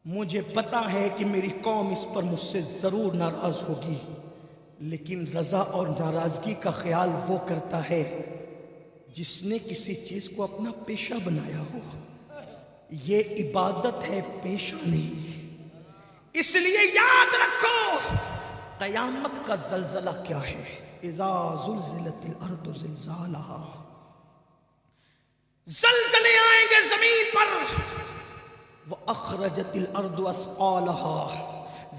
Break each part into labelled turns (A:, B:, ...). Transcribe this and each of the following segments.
A: مجھے پتا ہے کہ میری قوم اس پر مجھ سے ضرور ناراض ہوگی، لیکن رضا اور ناراضگی کا خیال وہ کرتا ہے جس نے کسی چیز کو اپنا پیشہ بنایا ہو۔ یہ عبادت ہے، پیشہ نہیں۔ اس لیے یاد رکھو قیامت کا زلزلہ کیا ہے۔ اذا زلزلت الارض زلزالہا، زلزلے آئیں گے زمین پر۔ وَأَخْرَجَتِ الْأَرْضُ أَثْقَالَهَا،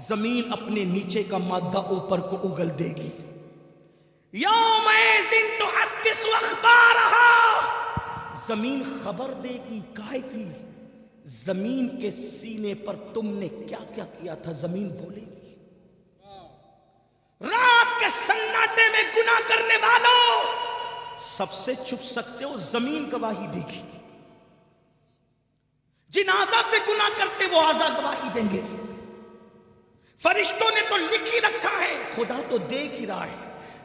A: زمین اپنے نیچے کا مادہ اوپر کو اگل دے گی۔ يَوْمَئِذٍ تُحَدِّثُ أَخْبَارَهَا، زمین خبر دے گی، کائے کی؟ زمین کے سینے پر تم نے کیا کیا کیا تھا، زمین بولے گی۔ رات کے سناٹے میں گناہ کرنے والوں سب سے چھپ سکتے ہو، زمین گواہی دے گی۔ جن اعضاء سے گناہ کرتے وہ اعضاء گواہی دیں گے۔ فرشتوں نے تو لکھ ہی رکھا ہے، خدا تو دیکھ ہی رہا ہے۔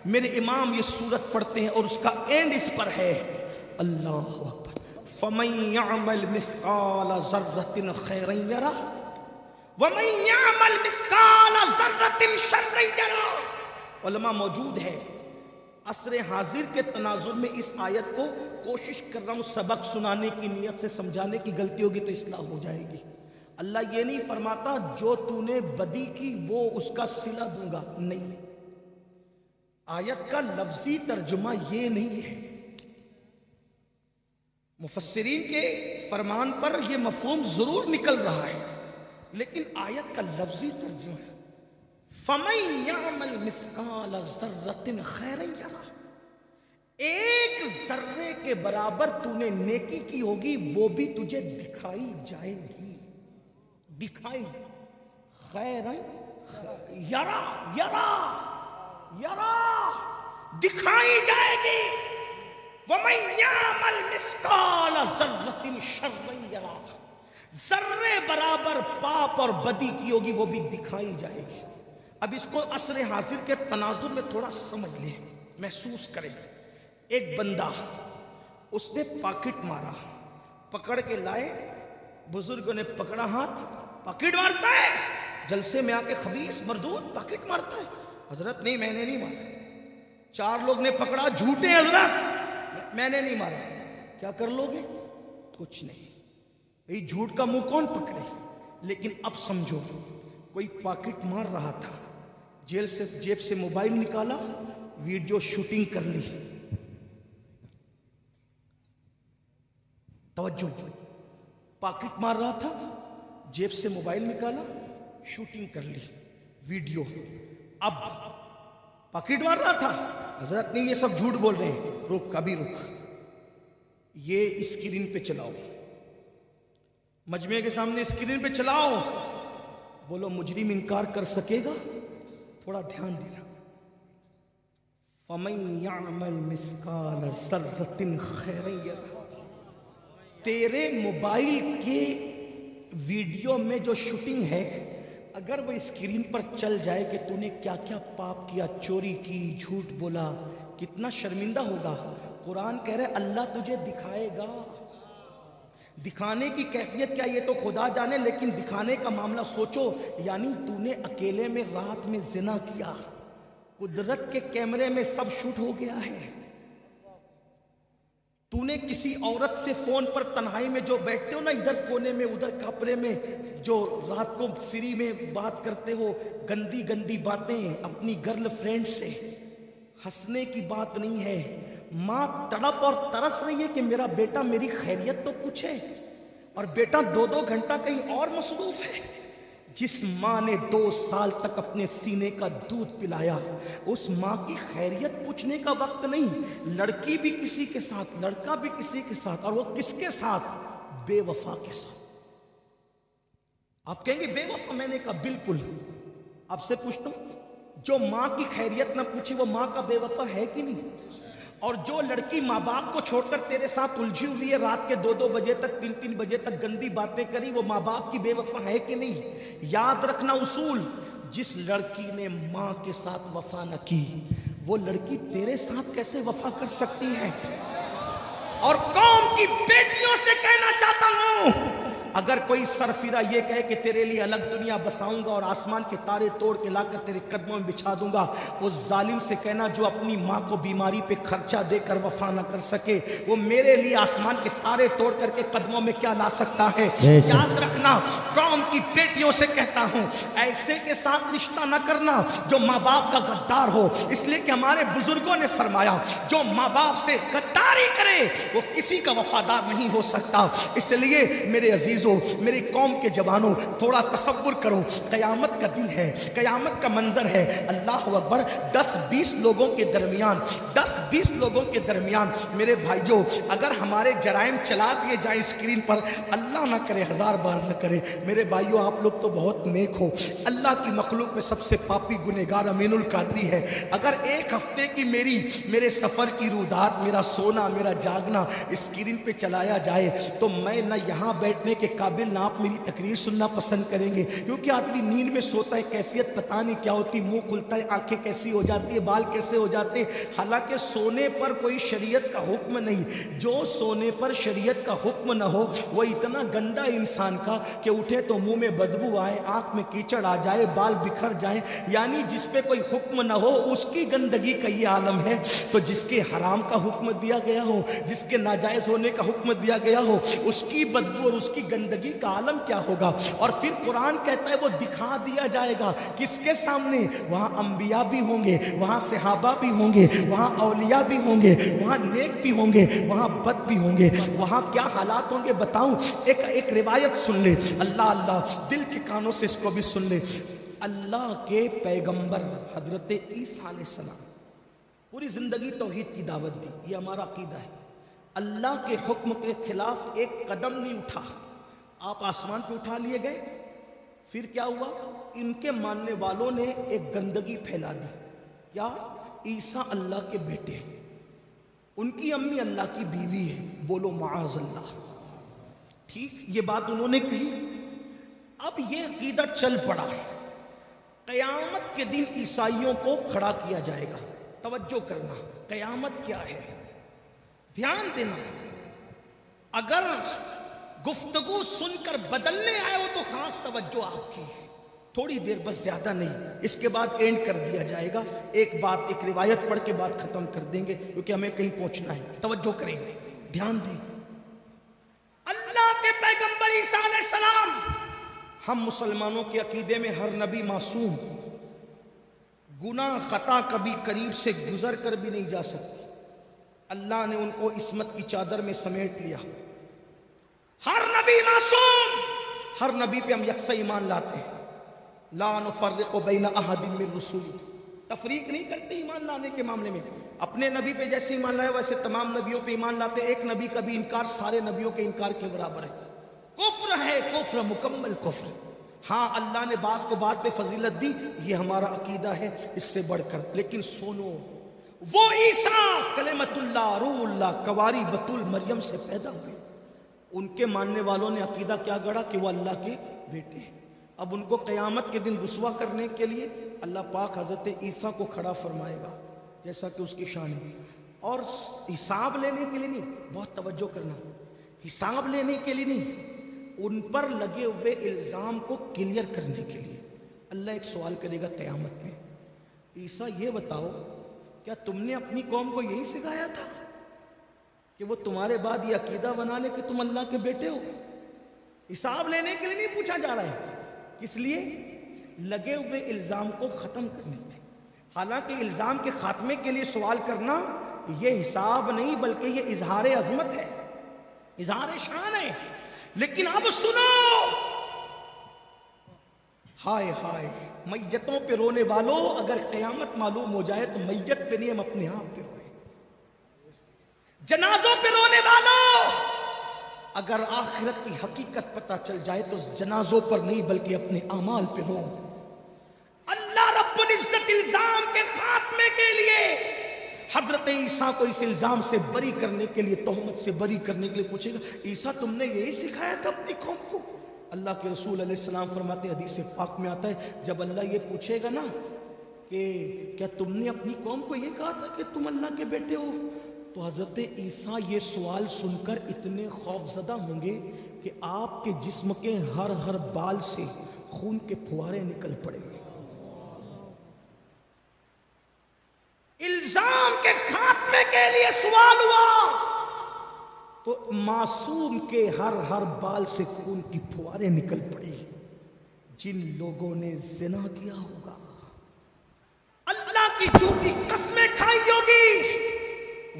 A: میرے امام یہ سورت پڑھتے ہیں اور اس کا اینڈ اس پر ہے، اللہ اکبر، فَمَن يَعْمَلْ مِثْقَالَ ذَرَّةٍ خَيْرًا يَرَهُ وَمَن يَعْمَلْ مِثْقَالَ ذَرَّةٍ شَرًّا يَرَهُ۔ علماء موجود ہے، عصر حاضر کے تناظر میں اس آیت کو کوشش کر رہا ہوں سبق سنانے کی نیت سے، سمجھانے کی، غلطی ہوگی تو اصلاح ہو جائے گی۔ اللہ یہ نہیں فرماتا جو تو نے بدی کی وہ اس کا صلہ دوں گا، نہیں۔ آیت کا لفظی ترجمہ یہ نہیں ہے، مفسرین کے فرمان پر یہ مفہوم ضرور نکل رہا ہے، لیکن آیت کا لفظی ترجمہ ہے فَمَن يَعْمَلْ مِثْقَالَ ذَرَّةٍ خَيْرًا يَرَهُ، ایک ذرے کے برابر تو نے نیکی کی ہوگی وہ بھی تجھے دکھائی جائے گی، دکھائی، خیرًا یرا، یرا، یرا، دکھائی جائے گی۔ وَمَن يَعْمَلْ مِثْقَالَ ذَرَّةٍ شَرًّا يَرَهُ، ذرے برابر پاپ اور بدی کی ہوگی وہ بھی دکھائی جائے گی۔ اب اس کو عصر حاضر کے تناظر میں تھوڑا سمجھ لیں، محسوس کریں۔ ایک بندہ، اس نے پاکٹ مارا، پکڑ کے لائے، بزرگوں نے پکڑا ہاتھ، پاکٹ مارتا ہے، جلسے میں آ کے خبیث مردود پاکٹ مارتا ہے۔ حضرت نہیں، میں نے نہیں مارا۔ چار لوگ نے پکڑا، جھوٹے حضرت، میں نے نہیں مارا۔ کیا کر لو گے؟ کچھ نہیں، بھئی جھوٹ کا منہ کون پکڑے؟ لیکن اب سمجھو، کوئی پاکٹ مار رہا تھا، جیب سے موبائل نکالا، ویڈیو شوٹنگ کر لی۔ توجہ، پاکٹ مار رہا تھا، جیب سے موبائل نکالا، شوٹنگ کر لی، ویڈیو۔ اب پاکٹ مار رہا تھا، حضرت نہیں یہ سب جھوٹ بول رہے ہیں، رک، ابھی رک، یہ اسکرین پہ چلاؤ، مجمع کے سامنے اسکرین پہ چلاؤ۔ بولو مجرم انکار کر سکے گا؟ تھوڑا دھیان دینا۔ فَمَن يَعْمَلْ مِثْقَالَ ذَرَّةٍ خَيْرًا يَرَهُ، تیرے موبائل کے ویڈیو میں جو شوٹنگ ہے، اگر وہ اسکرین پر چل جائے کہ تو نے کیا کیا پاپ کیا، چوری کی، جھوٹ بولا، کتنا شرمندہ ہوگا۔ قرآن کہہ رہے اللہ تجھے دکھائے گا۔ دکھانے کی کیفیت کیا یہ تو خدا جانے، لیکن دکھانے کا معاملہ سوچو، یعنی تو نے اکیلے میں رات میں زنا کیا، قدرت کے کیمرے میں سب شوٹ ہو گیا ہے۔ تو نے کسی عورت سے فون پر تنہائی میں جو بیٹھتے ہو نا، ادھر کونے میں ادھر کپڑے میں، جو رات کو فری میں بات کرتے ہو، گندی گندی باتیں اپنی گرل فرینڈ سے، ہنسنے کی بات نہیں ہے۔ ماں تڑپ اور ترس رہی ہے کہ میرا بیٹا میری خیریت تو پوچھے، اور بیٹا 2 گھنٹہ کہیں اور مصروف ہے۔ جس ماں نے 2 سال تک اپنے سینے کا دودھ پلایا، اس ماں کی خیریت پوچھنے کا وقت نہیں۔ لڑکی بھی کسی کے ساتھ، لڑکا بھی کسی کے ساتھ، اور وہ کس کے ساتھ؟ بے وفا کے ساتھ۔ آپ کہیں گے بے وفا، میں نے کہا بالکل۔ آپ سے پوچھتا ہوں، جو ماں کی خیریت نہ پوچھی وہ ماں کا بے وفا ہے کہ نہیں؟ اور جو لڑکی ماں باپ کو چھوڑ کر تیرے ساتھ الجھی ہوئی ہے، رات کے 2 بجے تک، 3 بجے تک گندی باتیں کری، وہ ماں باپ کی بے وفا ہے کہ نہیں؟ یاد رکھنا اصول، جس لڑکی نے ماں کے ساتھ وفا نہ کی، وہ لڑکی تیرے ساتھ کیسے وفا کر سکتی ہے؟ اور قوم کی بیٹیوں سے کہنا چاہتا ہوں، اگر کوئی سرفرا یہ کہے کہ تیرے لیے الگ دنیا بساؤں گا اور آسمان کے تارے توڑ کے لا کر تیرے قدموں میں بچھا دوں گا، اس ظالم سے کہنا جو اپنی ماں کو بیماری پہ خرچہ دے کر وفا نہ کر سکے، وہ میرے لیے آسمان کے تارے توڑ کر کے قدموں میں کیا لا سکتا ہے۔ یاد رکھنا، قوم کی بیٹیوں سے کہتا ہوں ایسے کے ساتھ رشتہ نہ کرنا جو ماں باپ کا غدار ہو، اس لیے کہ ہمارے بزرگوں نے فرمایا جو ماں باپ سے غداری کرے وہ کسی کا وفادار نہیں ہو سکتا۔ اس لیے میرے عزیزوں، میری قوم کے جوانوں، تھوڑا تصور کرو، قیامت کا دن ہے، قیامت کا منظر ہے، اللہ اکبر، 10-20 لوگوں کے درمیان 10-20 لوگوں کے درمیان میرے بھائیوں اگر ہمارے جرائم چلا دیے جائیں اسکرین پر، اللہ نہ کرے 1000 بار نہ کرے، میرے بھائیوں آپ لوگ تو بہت نیک ہو، اللہ کی مخلوق میں سب سے پاپی گنہگار امین القادری ہے، اگر ایک ہفتے کی میرے سفر کی رودات، میرا سونا، میرا جاگنا اسکرین پہ چلایا جائے تو میں نہ یہاں بیٹھنے کے قابل نہ آپ میری تقریر سننا پسند کریں گے، کیونکہ آدمی نیند میں سوتا ہے، کیفیت پتہ نہیں کیا ہوتی، منہ کھلتا ہے، آنکھیں کیسی ہو جاتی ہے، بال کیسے ہو جاتے ہیں، حالانکہ سونے پر کوئی شریعت کا حکم نہیں، جو سونے پر شریعت کا حکم نہ ہو وہ اتنا گندا انسان کا کہ اٹھے تو منہ میں بدبو آئے، آنکھ میں کیچڑ آ جائے، بال بکھر جائیں، یعنی جس پہ کوئی حکم نہ ہو اس کی گندگی کا یہ عالم ہے، تو جس کے حرام کا حکم دیا گیا ہو، جس کے ناجائز ہونے کا حکم دیا گیا ہو، اس کی بدبو اور اس کی گندگی کا عالم کیا ہوگا۔ اور پھر قرآن کہتا ہے وہ دکھا دیا جائے گا کس کے سامنے، وہاں انبیاء بھی ہوں گے، وہاں صحابہ بھی ہوں گے، وہاں اولیاء بھی ہوں گے، وہاں نیک بھی ہوں گے، وہاں بد بھی ہوں گے، وہاں کیا حالات ہوں گے بتاؤں، ایک روایت سن لے، اللہ دل کے کانوں سے اس کو بھی سن لے۔ اللہ کے پیغمبر حضرت عیسیٰ علیہ السلام پوری زندگی توحید کی دعوت دی، یہ ہمارا عقیدہ ہے، اللہ کے حکم کے خلاف ایک قدم نہیں اٹھا، آپ آسمان پہ اٹھا لیے گئے، پھر کیا ہوا، ان کے ماننے والوں نے ایک گندگی پھیلا دی، کیا عیسیٰ اللہ کے بیٹے ہیں، ان کی امی اللہ کی بیوی ہے، بولو معاذ اللہ، ٹھیک یہ بات انہوں نے کہی، اب یہ عقیدہ چل پڑا، قیامت کے دن عیسائیوں کو کھڑا کیا جائے گا، توجہ کرنا، قیامت کیا ہے، دھیان دینا، اگر گفتگو سن کر بدلنے آئے ہو تو خاص توجہ آپ کی، تھوڑی دیر بس، زیادہ نہیں، اس کے بعد اینڈ کر دیا جائے گا، ایک روایت پڑھ کے بات ختم کر دیں گے کیونکہ ہمیں کہیں پہنچنا ہے، توجہ کریں، دھیان دیں، اللہ کے پیغمبر عیسیٰ علیہ السلام، ہم مسلمانوں کے عقیدے میں ہر نبی معصوم، گناہ خطا کبھی قریب سے گزر کر بھی نہیں جا سکتی، اللہ نے ان کو عصمت کی چادر میں سمیٹ لیا، ہر نبی معصوم، ہر نبی پہ ہم یکساں ایمان لاتے ہیں، لا نفرق بین احد من رسولی، تفریق نہیں کرتے ایمان لانے کے معاملے میں، اپنے نبی پہ جیسے ایمان لائے ویسے تمام نبیوں پہ ایمان لاتے، ایک نبی کا بھی انکار سارے نبیوں کے انکار کے برابر ہے، کفر ہے، کفر مکمل کفر، ہاں اللہ نے بعض کو بعض پہ فضیلت دی، یہ ہمارا عقیدہ ہے اس سے بڑھ کر، لیکن سنو، وہ عیسیٰ کلمت اللہ روح اللہ کواری بطول مریم سے پیدا ہوئے، ان کے ماننے والوں نے عقیدہ کیا گڑھا کہ وہ اللہ کے بیٹے ہیں، اب ان کو قیامت کے دن رسوا کرنے کے لیے اللہ پاک حضرت عیسیٰ کو کھڑا فرمائے گا جیسا کہ اس کی شان ہے، اور حساب لینے کے لیے نہیں، بہت توجہ کرنا، حساب لینے کے لیے نہیں، ان پر لگے ہوئے الزام کو کلیئر کرنے کے لیے اللہ ایک سوال کرے گا قیامت میں، عیسیٰ یہ بتاؤ کیا تم نے اپنی قوم کو یہی سکھایا تھا کہ وہ تمہارے بعد یہ عقیدہ بنا لے کہ تم اللہ کے بیٹے ہو؟ حساب لینے کے لیے نہیں پوچھا جا رہا ہے، کس لیے؟ لگے ہوئے الزام کو ختم کرنے کے، حالانکہ الزام کے خاتمے کے لیے سوال کرنا یہ حساب نہیں بلکہ یہ اظہار عظمت ہے، اظہار شان ہے، لیکن اب سنو، ہائے ہائے میتوں پہ رونے والوں، اگر قیامت معلوم ہو جائے تو میت پہ نہیں ہم اپنے آپ پہ روئے، جنازوں پہ رونے والوں، اگر آخرت کی حقیقت پتہ چل جائے تو جنازوں پر نہیں بلکہ اپنے اعمال پہ رو، اللہ رب العزت الزام کے خاتمے کے لیے حضرت عیسیٰ کو اس الزام سے بری کرنے کے لیے، تہمت سے بری کرنے کے لیے پوچھے گا، عیسیٰ تم نے یہی سکھایا تھا اپنی قوم کو؟ اللہ کے رسول علیہ السلام فرماتے، حدیث پاک میں آتا ہے، جب اللہ یہ پوچھے گا نا کہ کیا تم نے اپنی قوم کو یہ کہا تھا کہ تم اللہ کے بیٹے ہو، تو حضرت عیسیٰ یہ سوال سن کر اتنے خوف زدہ ہوں گے کہ آپ کے جسم کے ہر بال سے خون کے پھوارے نکل پڑے. الزام کے خاتمے کے لیے سوال ہوا تو معصوم کے ہر بال سے خون کی پھوارے نکل پڑی. جن لوگوں نے زنا کیا ہوگا، اللہ کی جھوٹی قسمیں کھائی ہوگی،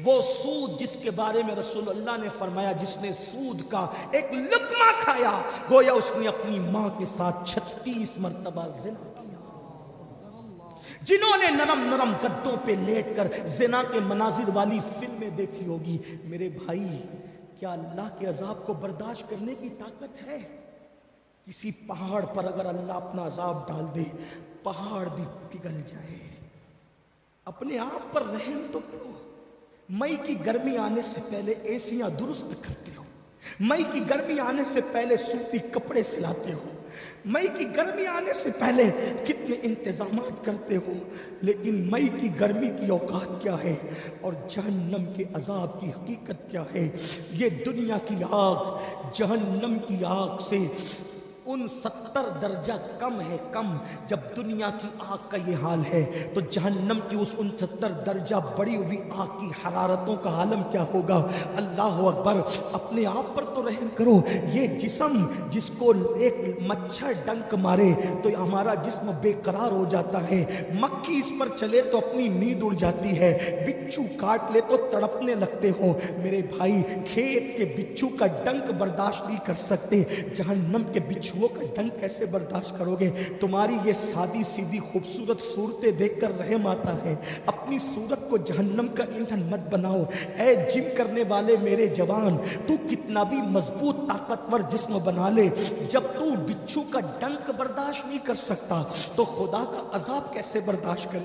A: وہ سود جس کے بارے میں رسول اللہ نے فرمایا جس نے سود کا ایک لقمہ کھایا گویا اس نے اپنی ماں کے ساتھ 36 مرتبہ زنا کیا. جنہوں نے نرم گدوں پہ لیٹ کر زنا کے مناظر والی فلمیں دیکھی ہوگی، میرے بھائی کیا اللہ کے عذاب کو برداشت کرنے کی طاقت ہے؟ کسی پہاڑ پر اگر اللہ اپنا عذاب ڈال دے، پہاڑ بھی پگھل جائے. اپنے آپ پر رحم تو کرو. مئی کی گرمی آنے سے پہلے ایسیاں درست کرتے ہو، مئی کی گرمی آنے سے پہلے سوتی کپڑے سلاتے ہو، مئی کی گرمی آنے سے پہلے کتنے انتظامات کرتے ہو، لیکن مئی کی گرمی کی اوقات کیا ہے اور جہنم کے عذاب کی حقیقت کیا ہے؟ یہ دنیا کی آگ جہنم کی آگ سے 69 درجہ کم ہے. کم جب دنیا کی آگ کا یہ حال ہے تو جہنم کی اس 69 درجہ بڑی ہوئی آگ کی حرارتوں کا عالم کیا ہوگا؟ اللہ اکبر. اپنے آپ پر تو رحم کرو. یہ جسم جس کو ایک مچھر ڈنک مارے تو ہمارا جسم بے قرار ہو جاتا ہے، مکھی اس پر چلے تو اپنی نیند اڑ جاتی ہے، بچھو کاٹ لے تو تڑپنے لگتے ہو. میرے بھائی کھیت کے بچھو کا ڈنک برداشت نہیں کر سکتے، جہنم کے بچھو کا ڈنک کیسے برداشت کرو گے؟ تمہاری یہ سادی سیدھی خوبصورت صورتیں دیکھ کر رحم آتا ہے. اپنی صورت کو جہنم کا ایندھن مت بناؤ. اے جم کرنے والے میرے جوان، تو کتنا بھی مضبوط طاقتور جسم بنا لے، جب تو بچھو کا ڈنک برداشت نہیں کر سکتا تو خدا کا عذاب کیسے برداشت کرے؟